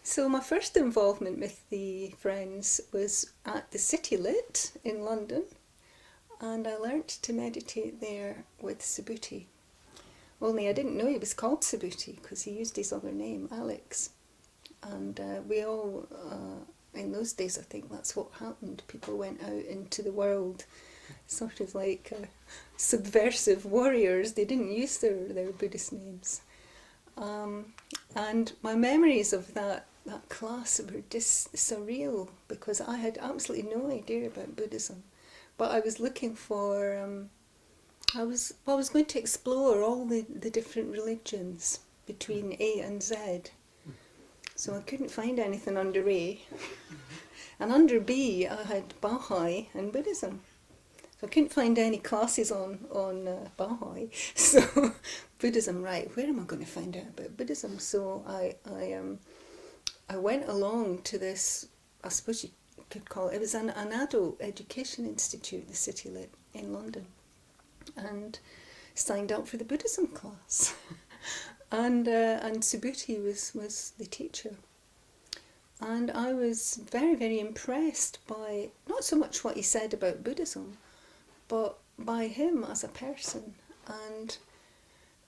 So my first involvement with the Friends was at the City Lit in London, and I learnt to meditate there with Subhuti. Only I didn't know he was called Subhuti because he used his other name, Alex. And we all, in those days, I think that's what happened. People went out into the world, sort of like subversive warriors. They didn't use their Buddhist names. And my memories of that class were just surreal because I had absolutely no idea about Buddhism. But I was looking for, I was going to explore all the different religions between A and Z. So I couldn't find anything under A. And under B, I had Baha'i and Buddhism. So I couldn't find any classes on Baha'i. So Buddhism, right, where am I going to find out about Buddhism? So I went along to this, I suppose you could call it was an adult education institute, the City Lit in London, and signed up for the Buddhism class. And Subhuti was the teacher. And I was very, very impressed by not so much what he said about Buddhism, but by him as a person, and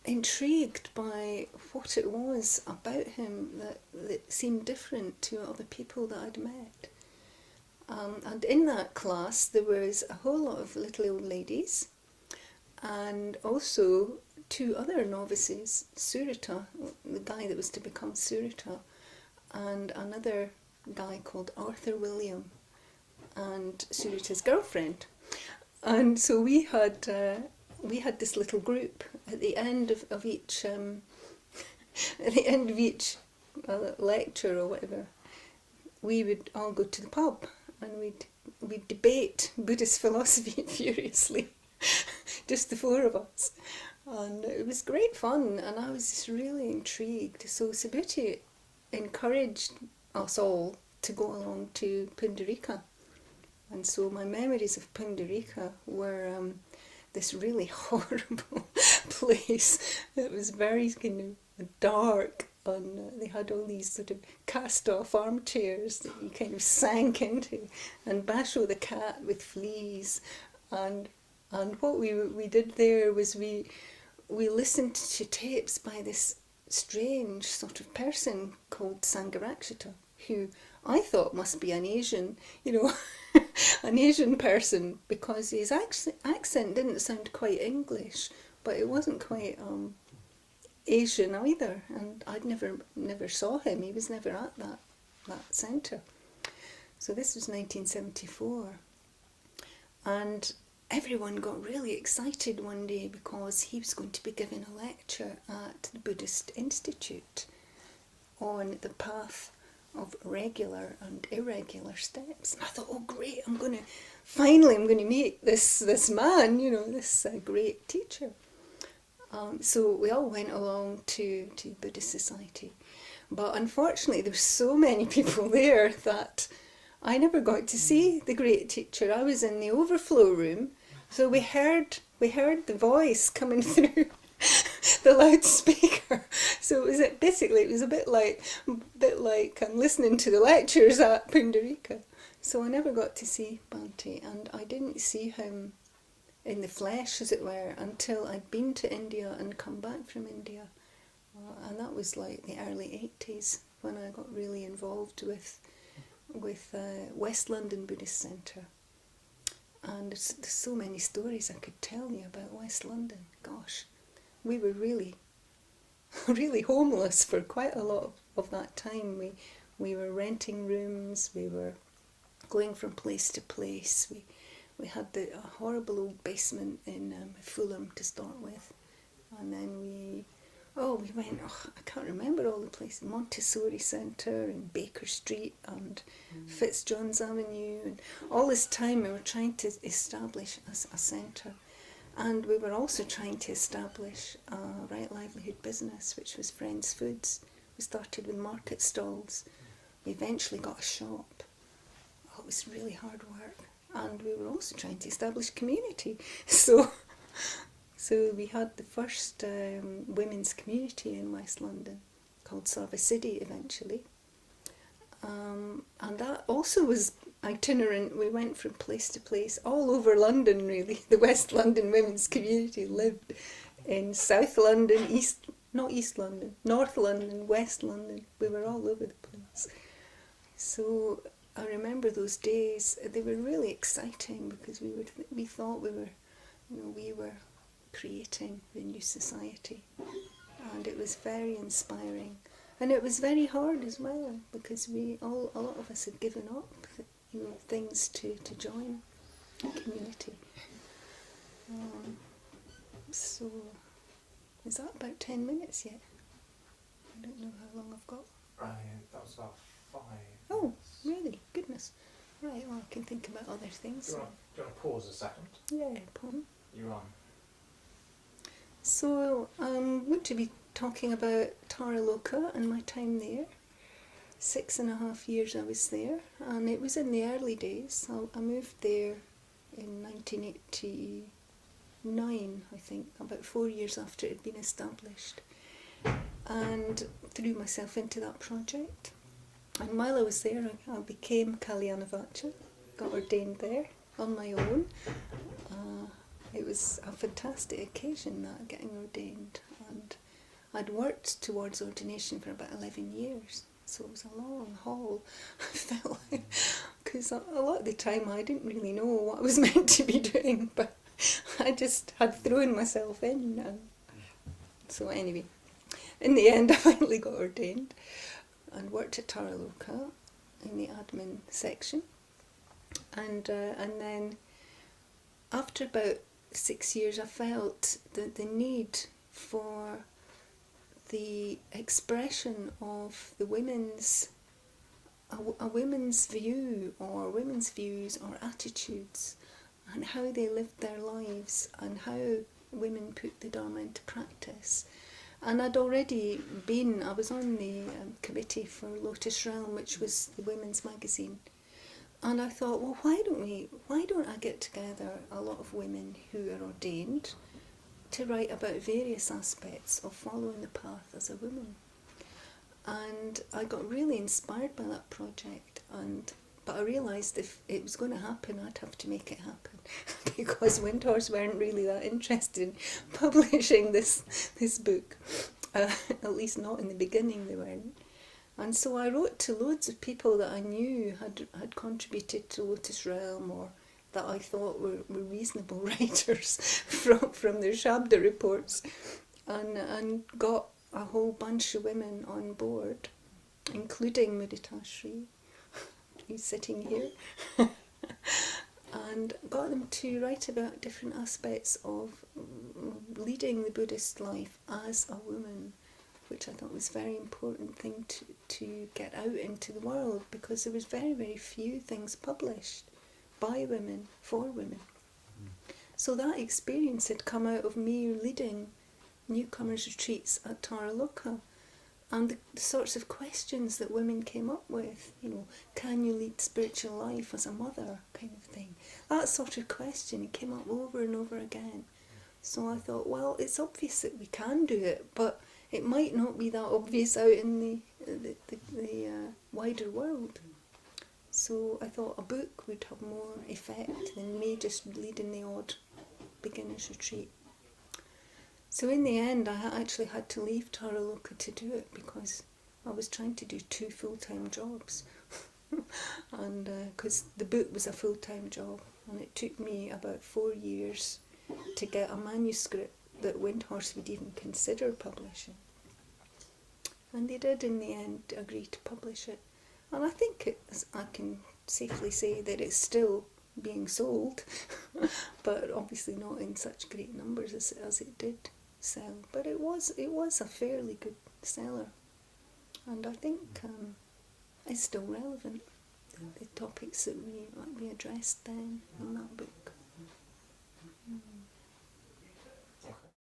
intrigued by what it was about him that seemed different to other people that I'd met. And in that class there was a whole lot of little old ladies, and also two other novices, Surita, the guy that was to become Surita, and another guy called Arthur William, and Surita's girlfriend. And so we had this little group at the end of each lecture or whatever. We would all go to the pub and we'd debate Buddhist philosophy furiously, just the four of us. And it was great fun, and I was just really intrigued. So Subhuti encouraged us all to go along to Pundarika. And so my memories of Pundarika were this really horrible place. It was very kind of dark, and they had all these sort of cast-off armchairs that you kind of sank into, and Basho the cat with fleas. And what we did there was we listened to tapes by this strange sort of person called Sangharakshita, who I thought must be an Asian, an Asian person, because his accent didn't sound quite English, but it wasn't quite Asian either. And I'd never saw him. He was never at that centre. So this was 1974, and everyone got really excited one day because he was going to be giving a lecture at the Buddhist Institute on the path of regular and irregular steps. And I thought, oh great, I'm going to meet this man, this great teacher. So we all went along to Buddhist Society. But unfortunately there were so many people there that I never got to see the great teacher. I was in the overflow room, so we heard the voice coming through the loudspeaker. So it was a bit like I'm listening to the lectures at Pundarika. So I never got to see Bhante, and I didn't see him in the flesh, as it were, until I'd been to India and come back from India. And that was like the early 80s when I got really involved with West London Buddhist Centre. And there's so many stories I could tell you about West London. Gosh, we were really, really homeless for quite a lot of that time. We were renting rooms, we were going from place to place. We had a horrible old basement in Fulham to start with. And then we went, I can't remember all the places, Montessori Centre and Baker Street and Fitzjohn's Avenue. And all this time we were trying to establish a centre. And we were also trying to establish a right livelihood business, which was Friends Foods. We started with market stalls. We eventually got a shop. Oh, it was really hard work. And we were also trying to establish community. So we had the first women's community in West London, called Sarvasiddhi eventually. And that also was itinerant. We went from place to place all over London, really. The West London women's community lived in South London, North London, West London. We were all over the place. So I remember those days. They were really exciting because we thought we were creating the new society, and it was very inspiring. And it was very hard as well because a lot of us had given up, things to join the community. So, is that about 10 minutes yet? I don't know how long I've got. That was about 5 Oh, minutes. really? Goodness. Right, well, I can think about other things. Do you want to pause a second? Yeah, pardon. You're on. So, I'm going to be talking about Taraloka and my time there. 6.5 years I was there, and it was in the early days. I moved there in 1989, I think, about 4 years after it had been established, and threw myself into that project. And while I was there, I became Kalyanavaca, got ordained there on my own. It was a fantastic occasion, that, getting ordained, and I'd worked towards ordination for about 11 years, so it was a long haul, I felt like, because a lot of the time I didn't really know what I was meant to be doing, but I just had thrown myself in. So anyway, in the end I finally got ordained and worked at Taraloka in the admin section, and then after about 6 years I felt the need for the expression of the women's a women's view or women's views or attitudes and how they lived their lives and how women put the Dharma into practice. And I was on the committee for Lotus Realm, which was the women's magazine, and I thought, well, why don't I get together a lot of women who are ordained to write about various aspects of following the path as a woman. And I got really inspired by that project, but I realised if it was going to happen, I'd have to make it happen because Windhorse weren't really that interested in publishing this book, at least not in the beginning they weren't. And so I wrote to loads of people that I knew had contributed to Lotus Realm, or that I thought were reasonable writers from their Shabda reports, and got a whole bunch of women on board, including Muditashri, who's sitting here, and got them to write about different aspects of leading the Buddhist life as a woman, which I thought was a very important thing to get out into the world, because there was very, very few things published by women, for women. So that experience had come out of me leading newcomers' retreats at Taraloka, and the sorts of questions that women came up with, can you lead spiritual life as a mother, kind of thing. That sort of question came up over and over again. So I thought, well, it's obvious that we can do it, but it might not be that obvious out in the wider world. So I thought a book would have more effect than me just leading the odd beginner's retreat. So in the end, I actually had to leave Taraloka to do it because I was trying to do 2 full-time jobs. And because the book was a full-time job, and it took me about 4 years to get a manuscript that Windhorse would even consider publishing. And they did in the end agree to publish it. And I think I can safely say that it's still being sold, but obviously not in such great numbers as it did sell. But it was a fairly good seller, and I think it's still relevant, the topics that we addressed then in that book.